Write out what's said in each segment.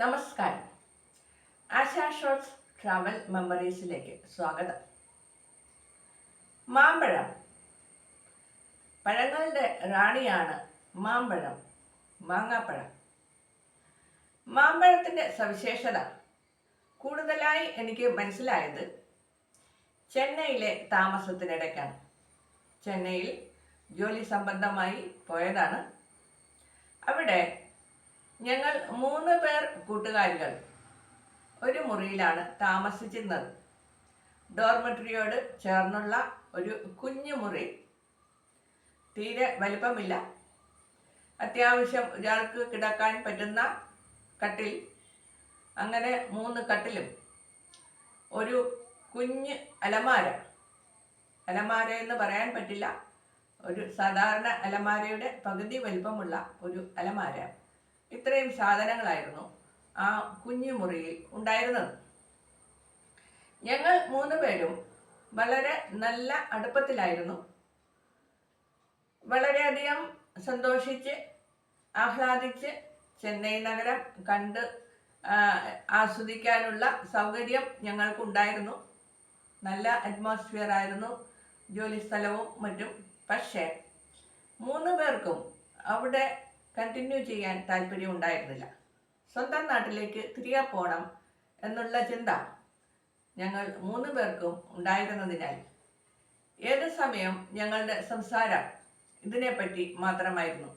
നമസ്കാരം. ASHA shorts travel മെമ്മറീസിലേക്ക് സ്വാഗതം. മാമ്പഴം, പഴങ്ങളുടെ റാണിയാണ് മാമ്പഴം, മാങ്ങാപ്പഴം. മാമ്പഴത്തിൻ്റെ സവിശേഷത കൂടുതലായി എനിക്ക് മനസ്സിലായത് ചെന്നൈയിലെ താമസത്തിനിടയ്ക്കാണ്. ചെന്നൈയിൽ ജോലി സംബന്ധമായി പോയതാണ്. അവിടെ ഞങ്ങൾ 3 പേർ കൂട്ടുകാരികൾ ഒരു മുറിയിലാണ് താമസിച്ചിരുന്നത്. ഡോർമെട്രിയോട് ചേർന്നുള്ള ഒരു കുഞ്ഞു മുറി, തീരെ വലിപ്പമില്ല. അത്യാവശ്യം ഒരാൾക്ക് കിടക്കാൻ പറ്റുന്ന കട്ടിൽ, അങ്ങനെ 3 കട്ടിലും ഒരു കുഞ്ഞ് അലമാര എന്ന് പറയാൻ പറ്റില്ല, ഒരു സാധാരണ അലമാരയുടെ പകുതി വലിപ്പമുള്ള ഒരു അലമാര. ഇത്രയും സാധനങ്ങളായിരുന്നു ആ കുഞ്ഞു മുറിയിൽ ഉണ്ടായിരുന്നത്. ഞങ്ങൾ 3 പേരും വളരെ നല്ല അടുപ്പത്തിലായിരുന്നു. വളരെയധികം സന്തോഷിച്ച് ആഹ്ലാദിച്ച് ചെന്നൈ നഗരം കണ്ട് ആസ്വദിക്കാനുള്ള സൗകര്യം ഞങ്ങൾക്കുണ്ടായിരുന്നു. നല്ല അറ്റ്മോസ്ഫിയർ ആയിരുന്നു ജോലി സ്ഥലവും മറ്റും. പക്ഷേ 3 പേർക്കും അവിടെ കണ്ടിന്യൂ ചെയ്യാൻ താല്പര്യം ഉണ്ടായിരുന്നില്ല. സ്വന്തം നാട്ടിലേക്ക് തിരികെ പോകണം എന്നുള്ള ചിന്ത ഞങ്ങൾ 3 പേർക്കും ഉണ്ടായിരുന്നതിനാൽ ഏത് സമയം ഞങ്ങളുടെ സംസാരം ഇതിനെപ്പറ്റി മാത്രമായിരുന്നു.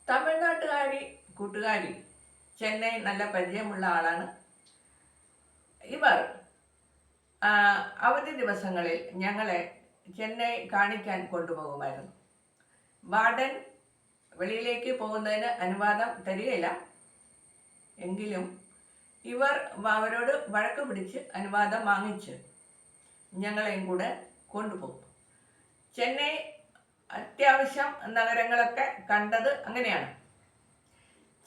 തമിഴ്നാട്ടുകാരി കൂട്ടുകാരി ചെന്നൈ നല്ല പരിചയമുള്ള ആളാണ്. ഇവർ അവധി ദിവസങ്ങളിൽ ഞങ്ങളെ ചെന്നൈ കാണിക്കാൻ കൊണ്ടുപോകുമായിരുന്നു. വാർഡൻ വെളിയിലേക്ക് പോകുന്നതിന് അനുവാദം തരികയില്ല. എങ്കിലും ഇവർ അവരോട് വഴക്ക് പിടിച്ച് അനുവാദം വാങ്ങിച്ച് ഞങ്ങളെയും കൂടെ കൊണ്ടുപോകും. ചെന്നൈ അത്യാവശ്യം നഗരങ്ങളൊക്കെ കണ്ടത് അങ്ങനെയാണ്.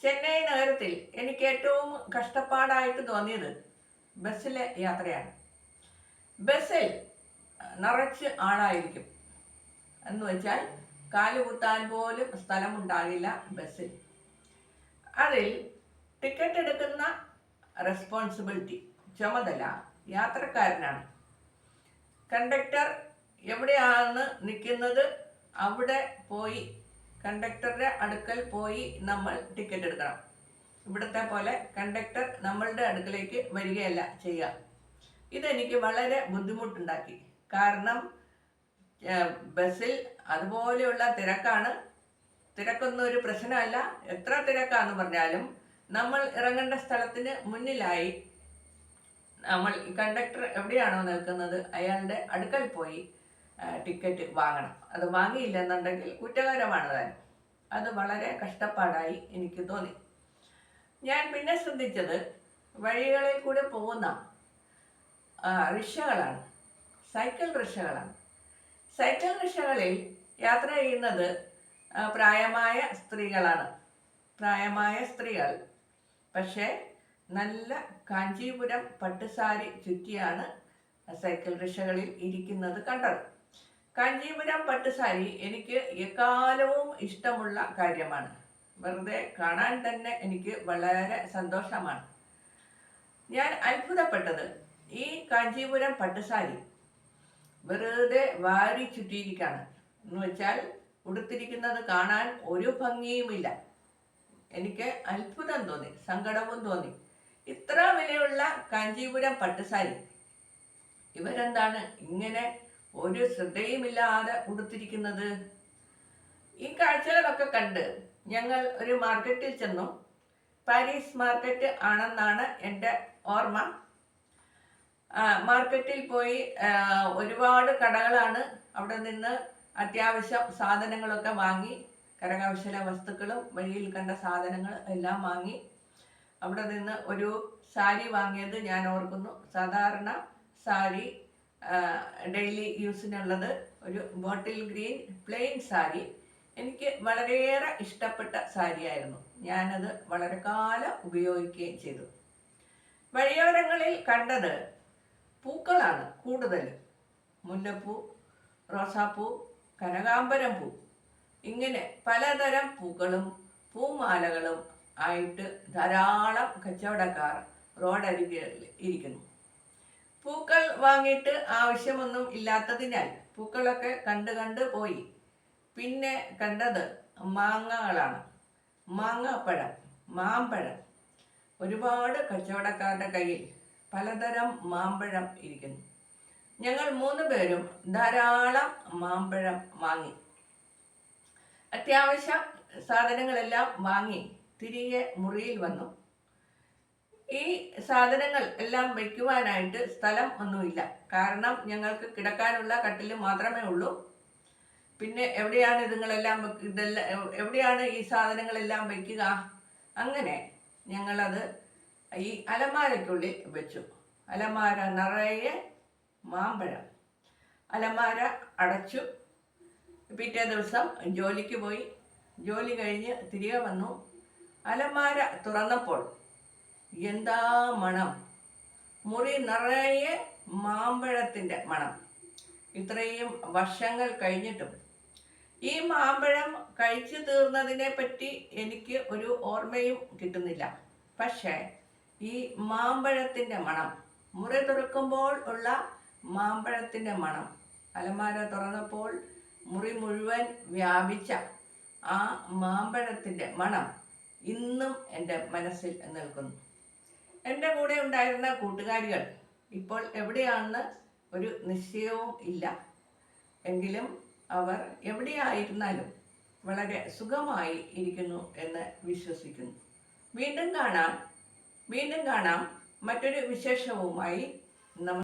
ചെന്നൈ നഗരത്തിൽ എനിക്ക് ഏറ്റവും കഷ്ടപ്പാടായിട്ട് തോന്നിയത് ബസ്സിലെ യാത്രയാണ്. ബസ്സിൽ നിറച്ച് ആളായിരിക്കും. എന്ന് വെച്ചാൽ കാലുകുത്താൻ പോലും സ്ഥലമുണ്ടാകില്ല ബസ്സിൽ. അതിൽ ടിക്കറ്റ് എടുക്കുന്ന റെസ്പോൺസിബിലിറ്റി, ചുമതല യാത്രക്കാരനാണ്. കണ്ടക്ടർ എവിടെയാണ് നിൽക്കുന്നത് അവിടെ പോയി കണ്ടക്ടറുടെ അടുക്കൽ പോയി നമ്മൾ ടിക്കറ്റ് എടുക്കണം. ഇവിടുത്തെ പോലെ കണ്ടക്ടർ നമ്മളുടെ അടുക്കലേക്ക് വരികയല്ല ചെയ്യുക. ഇതെനിക്ക് വളരെ ബുദ്ധിമുട്ടുണ്ടാക്കി. കാരണം ബസ്സിൽ അതുപോലെയുള്ള തിരക്കാണ്. തിരക്കൊന്നും ഒരു പ്രശ്നമല്ല. എത്ര തിരക്കാന്ന് പറഞ്ഞാലും നമ്മൾ ഇറങ്ങേണ്ട സ്ഥലത്തിന് മുന്നിലായി നമ്മൾ കണ്ടക്ടർ എവിടെയാണോ നിൽക്കുന്നത് അയാളുടെ അടുക്കൽ പോയി ടിക്കറ്റ് വാങ്ങണം. അത് വാങ്ങിയില്ലെന്നുണ്ടെങ്കിൽ കുറ്റകരമാണ് താൻ. അത് വളരെ കഷ്ടപ്പാടായി എനിക്ക് തോന്നി. ഞാൻ പിന്നെ ശ്രദ്ധിച്ചത് വഴികളിൽ കൂടെ പോകുന്ന റിക്ഷകളാണ്, സൈക്കിൾ റിക്ഷകളാണ്. സൈക്കിൾ റിക്ഷകളിൽ യാത്ര ചെയ്യുന്നത് പ്രായമായ സ്ത്രീകളാണ്. പ്രായമായ സ്ത്രീകൾ പക്ഷേ നല്ല കാഞ്ചീപുരം പട്ടുസാരി ചുറ്റിയാണ് സൈക്കിൾ റിക്ഷകളിൽ ഇരിക്കുന്നത് കണ്ടത്. കാഞ്ചീപുരം പട്ടുസാരി എനിക്ക് എക്കാലവും ഇഷ്ടമുള്ള കാര്യമാണ്. വെറുതെ കാണാൻ തന്നെ എനിക്ക് വളരെ സന്തോഷമാണ്. ഞാൻ അത്ഭുതപ്പെട്ടത് ഈ കാഞ്ചീപുരം പട്ടുസാരി വെറുതെ വാരി ചുറ്റിയിരിക്കുകയാണ്. എന്ന് വെച്ചാൽ ഉടുത്തിരിക്കുന്നത് കാണാൻ ഒരു ഭംഗിയുമില്ല. എനിക്ക് അത്ഭുതം തോന്നി, സങ്കടവും തോന്നി. ഇത്ര വിലയുള്ള കാഞ്ചീപുരം പട്ടുസാരി ഇവരെന്താണ് ഇങ്ങനെ ഒരു ശ്രദ്ധയുമില്ലാതെ ഉടുത്തിരിക്കുന്നത്? ഈ കാഴ്ചകളൊക്കെ കണ്ട് ഞങ്ങൾ ഒരു മാർക്കറ്റിൽ ചെന്നു. പാരീസ് മാർക്കറ്റ് ആണെന്നാണ് എൻ്റെ ഓർമ്മ. മാർക്കറ്റിൽ പോയി ഒരുപാട് കടകളാണ്. അവിടെ നിന്ന് അത്യാവശ്യം സാധനങ്ങളൊക്കെ വാങ്ങി, കരകൗശല വസ്തുക്കളും വഴിയിൽ കണ്ട സാധനങ്ങൾ എല്ലാം വാങ്ങി. അവിടെ നിന്ന് ഒരു സാരി വാങ്ങിയത് ഞാൻ ഓർക്കുന്നു. സാധാരണ സാരി, ഡെയിലി യൂസിനുള്ളത്, ഒരു ബോട്ടിൽ ഗ്രീൻ പ്ലെയിൻ സാരി. എനിക്ക് വളരെയേറെ ഇഷ്ടപ്പെട്ട സാരിയായിരുന്നു. ഞാനത് വളരെ കാലം ഉപയോഗിക്കുകയും ചെയ്തു. വഴിയോരങ്ങളിൽ കണ്ടത് പൂക്കളാണ് കൂടുതൽ. മുല്ലപ്പൂ, റോസാപ്പൂ, കനകാംബരം പൂ, ഇങ്ങനെ പലതരം പൂക്കളും പൂമാലകളും ആയിട്ട് ധാരാളം കച്ചവടക്കാർ റോഡരികിൽ ഇരിക്കുന്നു. പൂക്കൾ വാങ്ങിയിട്ട് ആവശ്യമൊന്നും ഇല്ലാത്തതിനാൽ പൂക്കളൊക്കെ കണ്ട് പോയി. പിന്നെ കണ്ടത് മാങ്ങകളാണ്. മാങ്ങാപ്പഴം, മാമ്പഴം. ഒരുപാട് കച്ചവടക്കാരുടെ കയ്യിൽ പലതരം മാമ്പഴം ഇരിക്കുന്നു. ഞങ്ങൾ 3 പേരും ധാരാളം മാമ്പഴം വാങ്ങി. അത്യാവശ്യം സാധനങ്ങളെല്ലാം വാങ്ങി തിരികെ മുറിയിൽ വന്നു. ഈ സാധനങ്ങൾ എല്ലാം വയ്ക്കുവാനായിട്ട് സ്ഥലം ഒന്നുമില്ല. കാരണം ഞങ്ങൾക്ക് കിടക്കാനുള്ള കട്ടിൽ മാത്രമേ ഉള്ളൂ. പിന്നെ എവിടെയാണ് എവിടെയാണ് ഈ സാധനങ്ങളെല്ലാം വയ്ക്കുക? അങ്ങനെ ഞങ്ങളത് ഈ അലമാരയ്ക്കുള്ളിൽ വെച്ചു. അലമാര നിറയെ മാമ്പഴം. അലമാര അടച്ചു. പിറ്റേ ദിവസം ജോലിക്ക് പോയി. ജോലി കഴിഞ്ഞ് തിരികെ വന്നു. അലമാര തുറന്നപ്പോൾ എന്താ മണം! മുറി നിറയെ മാമ്പഴത്തിൻ്റെ മണം. ഇത്രയും വർഷങ്ങൾ കഴിഞ്ഞിട്ടും ഈ മാമ്പഴം കഴിച്ചു തീർന്നതിനെ പറ്റി എനിക്ക് ഒരു ഓർമ്മയും കിട്ടുന്നില്ല. പക്ഷേ ഈ മാമ്പഴത്തിൻ്റെ മണം, മുറി തുറക്കുമ്പോൾ ഉള്ള മാമ്പഴത്തിൻ്റെ മണം, അലമാര തുറന്നപ്പോൾ മുറി മുഴുവൻ വ്യാപിച്ച ആ മാമ്പഴത്തിൻ്റെ മണം ഇന്നും എൻ്റെ മനസ്സിൽ നിൽക്കുന്നു. എൻ്റെ കൂടെ ഉണ്ടായിരുന്ന കൂട്ടുകാരികൾ ഇപ്പോൾ എവിടെയാണെന്ന് ഒരു നിശ്ചയവും ഇല്ല. എങ്കിലും അവർ എവിടെയായിരുന്നാലും വളരെ സുഖമായി ഇരിക്കുന്നു എന്ന് വിശ്വസിക്കുന്നു. വീണ്ടും കാണാം മറ്റൊരു വിശേഷവുമായി.